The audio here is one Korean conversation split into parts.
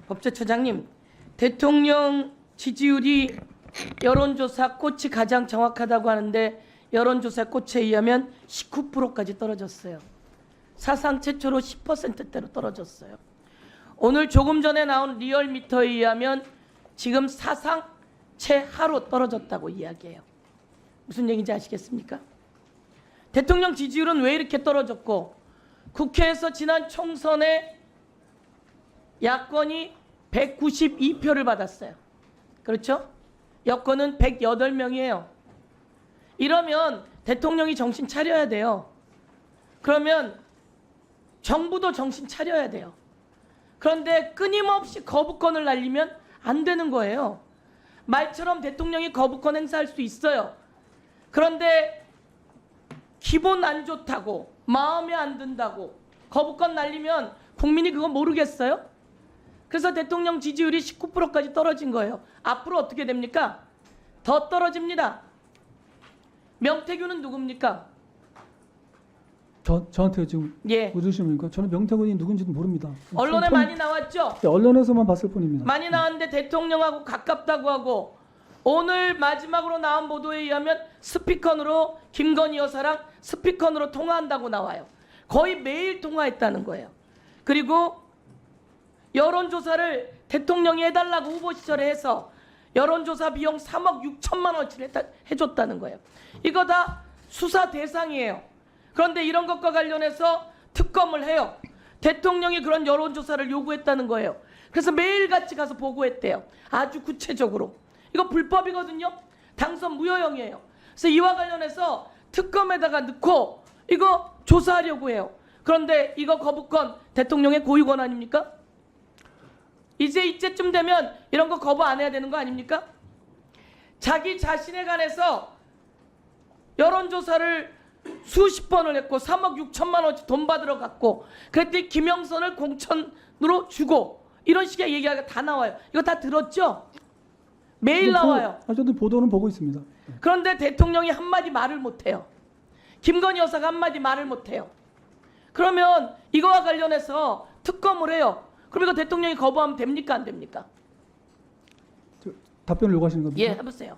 법제처장님, 대통령 지지율이 여론조사 꽃이 가장 정확하다고 하는데 여론조사 꽃에 의하면 19%까지 떨어졌어요. 사상 최초로 10%대로 떨어졌어요. 오늘 조금 전에 나온 리얼미터에 의하면 지금 사상 최하로 떨어졌다고 이야기해요. 무슨 얘기인지 아시겠습니까? 대통령 지지율은 왜 이렇게 떨어졌고 국회에서 지난 총선에 야권이 192표를 받았어요. 그렇죠? 여권은 108명이에요. 이러면 대통령이 정신 차려야 돼요. 그러면 정부도 정신 차려야 돼요. 그런데 끊임없이 거부권을 날리면 안 되는 거예요. 말처럼 대통령이 거부권 행사할 수 있어요. 그런데 기분 안 좋다고, 마음에 안 든다고 거부권 날리면 국민이 그거 모르겠어요? 그래서 대통령 지지율이 19%까지 떨어진 거예요. 앞으로 어떻게 됩니까? 더 떨어집니다. 명태균은 누굽니까? 저한테 지금 묻으시니까 저는 명태균이 누군지도 모릅니다. 언론에 많이 나왔죠? 네, 언론에서만 봤을 뿐입니다. 많이 나왔는데 대통령하고 가깝다고 하고 오늘 마지막으로 나온 보도에 의하면 스피커로 김건희 여사랑 스피커로 통화한다고 나와요. 거의 매일 통화했다는 거예요. 그리고 여론조사를 대통령이 해달라고 후보 시절에 해서 여론조사 비용 3억 6천만 원치를 해줬다는 거예요. 이거 다 수사 대상이에요. 그런데 이런 것과 관련해서 특검을 해요. 대통령이 그런 여론조사를 요구했다는 거예요. 그래서 매일같이 가서 보고했대요. 아주 구체적으로. 이거 불법이거든요. 당선 무효형이에요. 그래서 이와 관련해서 특검에다가 넣고 이거 조사하려고 해요. 그런데 이거 거부권 대통령의 고유권 아닙니까? 이제쯤 되면 이런 거 거부 안 해야 되는 거 아닙니까? 자기 자신에 관해서 여론조사를 수십 번을 했고 3억 6천만 원치 돈 받으러 갔고 그랬더니 김영선을 공천으로 주고 이런 식의 얘기가 다 나와요. 이거 다 들었죠? 매일 나와요. 저도 보도는 보고 있습니다. 그런데 대통령이 한마디 말을 못해요. 김건희 여사가 한마디 말을 못해요. 그러면 이거와 관련해서 특검을 해요. 그럼 이거 대통령이 거부하면 됩니까? 안 됩니까? 답변을 요구하시는 겁니까? 예, 해보세요.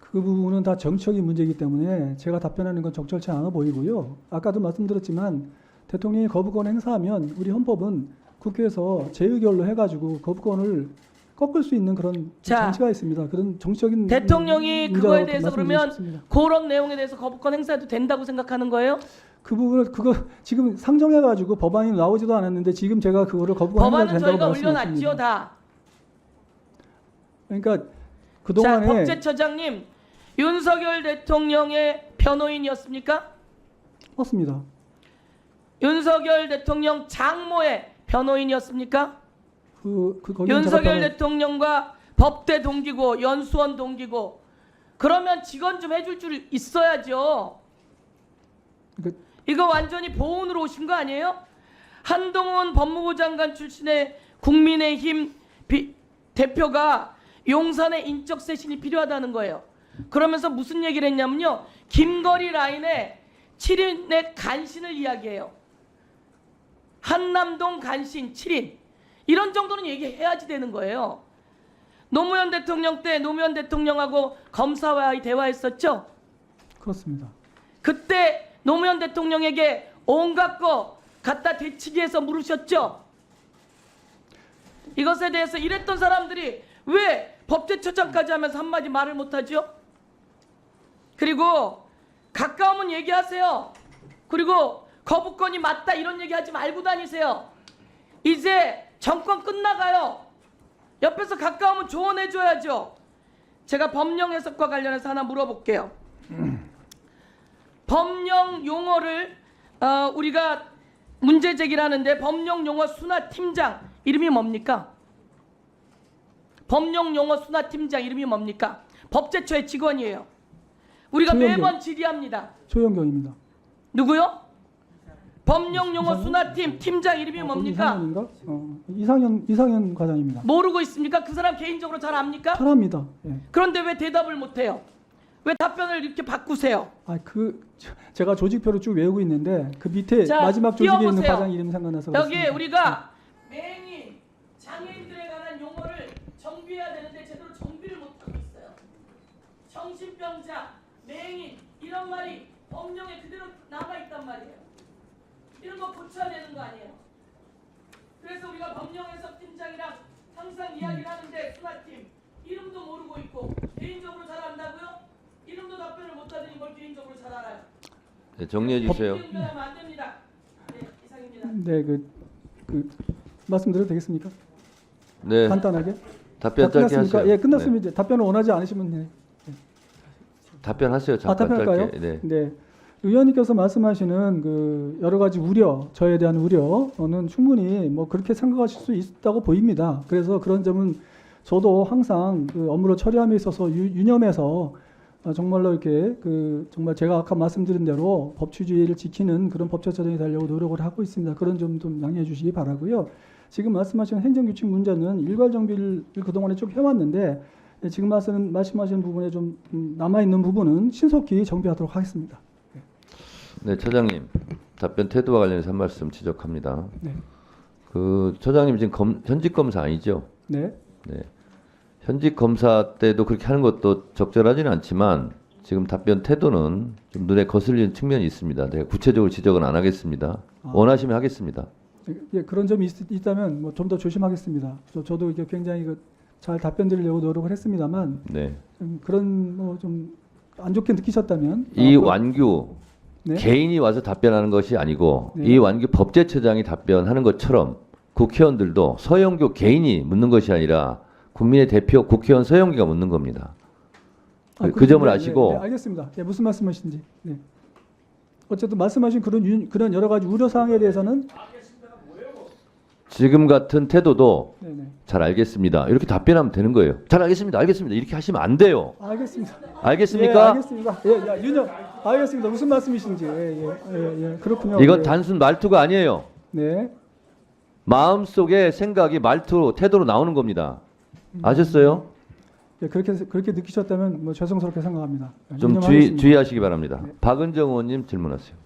그 부분은 다 정치적인 문제이기 때문에 제가 답변하는 건 적절치 않아 보이고요. 아까도 말씀드렸지만 대통령이 거부권 행사하면 우리 헌법은 국회에서 재의결로 해가지고 거부권을 꺾을 수 있는 그런 장치가 있습니다. 그런 정치적인 대통령이 그거에 대해서 그러면 싶습니다. 그런 내용에 대해서 거부권 행사해도 된다고 생각하는 거예요? 그 부분을 지금 상정해가지고 법안이 나오지도 않았는데 지금 제가 그거를 거부권 행사해도 법안은 된다고 저희가 말씀드렸습니다. 올려놨지요 다. 그러니까 그동안에 자, 법제처장님, 윤석열 대통령의 변호인이었습니까? 맞습니다. 윤석열 대통령 장모의 변호인이었습니까? 거기는 윤석열 대통령과 법대 동기고 연수원 동기고 그러면 직원 좀 해줄 줄 있어야죠. 이거 완전히 보훈으로 오신 거 아니에요? 한동훈 법무부 장관 출신의 국민의힘 대표가 용산에 인적 쇄신이 필요하다는 거예요. 그러면서 무슨 얘기를 했냐면요. 김거리 라인에 7인의 간신을 이야기해요. 한남동 간신 7인. 이런 정도는 얘기해야지 되는 거예요. 노무현 대통령 때 노무현 대통령하고 검사와 대화했었죠? 그렇습니다. 그때 노무현 대통령에게 온갖 거 갖다 대치기해서 물으셨죠? 이것에 대해서 이랬던 사람들이 왜 법제처장까지 하면서 한마디 말을 못하죠? 그리고 가까우면 얘기하세요. 그리고 거부권이 맞다 이런 얘기하지 말고 다니세요. 이제 정권 끝나가요. 옆에서 가까우면 조언해줘야죠. 제가 법령 해석과 관련해서 하나 물어볼게요. 법령 용어를 우리가 문제 제기를 하는데 법령 용어 순화 팀장 이름이 뭡니까? 법령 용어 순화 팀장 이름이 뭡니까? 법제처의 직원이에요. 우리가 매번 질의합니다. 조영경입니다. 누구요? 법령 용어 순화팀 팀장 이름이 뭡니까? 이상현 과장입니다. 모르고 있습니까? 그 사람 개인적으로 잘 압니까? 잘 압니다. 예. 그런데 왜 대답을 못해요? 왜 답변을 이렇게 바꾸세요? 제가 조직표를 쭉 외우고 있는데 그 밑에 자, 마지막 조직에 있는 띄워보세요. 과장 이름 생각나서 여기 그렇습니다. 우리가 맹인 장애인들 법률에 관한 용어를 정비해야 되는데 제대로 정비를 못하고 있어요. 정신병자, 맹인 이런 말이 법령에 그대로 남아있단 말이에요. 이런 거 고쳐야 되는 거 아니에요. 그래서 우리가 법령해석팀장이랑 항상 이야기를 하는데 수사팀 이름도 모르고 있고 개인적으로 잘 안다고요? 이름도 답변을 못하더니 뭘 개인적으로 잘 알아요. 네, 정리해 주세요. 연결하면 안 됩니다. 네, 이상입니다. 네, 말씀드려도 되겠습니까? 네, 간단하게. 답변 짧게 끝났습니까? 하세요. 예, 끝났습니다. 네. 이제 답변을 원하지 않으시면 네. 답변하세요. 잠깐 답변할까요? 짧게. 네. 네. 의원님께서 말씀하시는 그 여러 가지 우려, 저에 대한 우려는 충분히 뭐 그렇게 생각하실 수 있다고 보입니다. 그래서 그런 점은 저도 항상 그 업무를 처리함에 있어서 유념해서 정말로 이렇게 정말 제가 아까 말씀드린 대로 법치주의를 지키는 그런 법제처장이 되려고 노력을 하고 있습니다. 그런 점 좀 양해해 주시기 바라고요. 지금 말씀하신 행정규칙 문제는 일괄 정비를 그동안에 쭉 해왔는데 지금 말씀하신 부분에 좀 남아 있는 부분은 신속히 정비하도록 하겠습니다. 네, 처장님 답변 태도와 관련해서 한 말씀 지적합니다. 네. 그 처장님 지금 현직 검사 아니죠? 네. 네. 현직 검사 때도 그렇게 하는 것도 적절하지는 않지만 지금 답변 태도는 좀 눈에 거슬리는 측면이 있습니다. 제가 구체적으로 지적은 안 하겠습니다. 원하시면 하겠습니다. 예, 그런 점이 있다면 뭐 좀 더 조심하겠습니다. 저도 이제 굉장히 잘 답변 드리려고 노력을 했습니다만 네. 그런 뭐 좀 안 좋게 느끼셨다면 이 완규 네. 개인이 와서 답변하는 것이 아니고 네. 이 완규 법제처장이 답변하는 것처럼 국회의원들도 서영교 개인이 묻는 것이 아니라 국민의 대표 국회의원 서영교가 묻는 겁니다. 그 점을 아시고. 네, 알겠습니다. 네, 무슨 말씀하신지. 네. 어쨌든 말씀하신 그런 여러 가지 우려 사항에 대해서는 지금 같은 태도도 네네. 잘 알겠습니다. 이렇게 답변하면 되는 거예요. 잘 알겠습니다. 알겠습니다. 이렇게 하시면 안 돼요. 알겠습니다. 알겠습니까? 예, 알겠습니다. 예, 윤영, 알겠습니다. 무슨 말씀이신지. 그렇군요. 이건 예. 단순 말투가 아니에요. 네. 마음속의 생각이 말투로 태도로 나오는 겁니다. 아셨어요? 예, 그렇게 느끼셨다면 뭐 죄송스럽게 생각합니다. 좀 유념하겠습니다. 주의하시기 바랍니다. 네. 박은정 의원님 질문하세요.